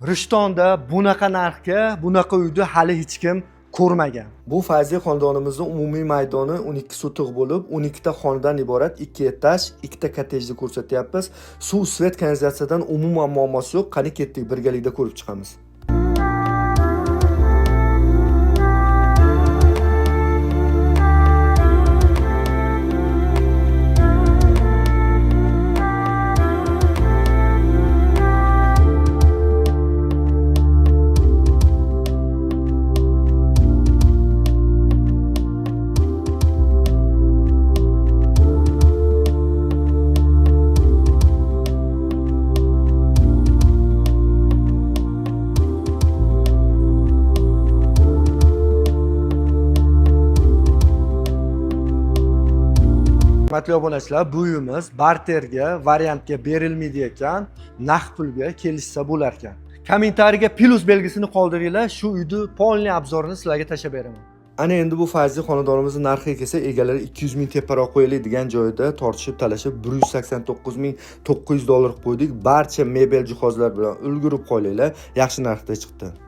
Rishtonda bunaqa narxga, bunaqa uyni hali hech kim ko'rmagan. Bu Fayzli xonadonimizning umumiy maydoni 12 sotix bo'lib, 12 ta xonadan iborat 2 etaj, 2 ta kottejni ko'rsatyapmiz. Suv, svet, kanalizatsiyadan umuman muammosi yo'q. Qani ketdik, birgalikda ko'rib chiqamiz. Hurmatli obunachilar, bu uyimiz barterga, variantga berilmaydi ekan, naqd pulga kelishsa bo'lar ekan. Kommentariyaga plus belgisini qoldiringlar, shu uyni polniy obzorini sizlarga tashlab beraman. Ana endi bu Fayzli xonadonimizning narxiga kelsa, egalari 200 ming teparoq qo'yaylik degan joyda tortishib talashib 189.900 dollar qo'ydik. Barcha mebel jihozlar bilan ulgurib qo'yinglar, yaxshi narxda chiqdi.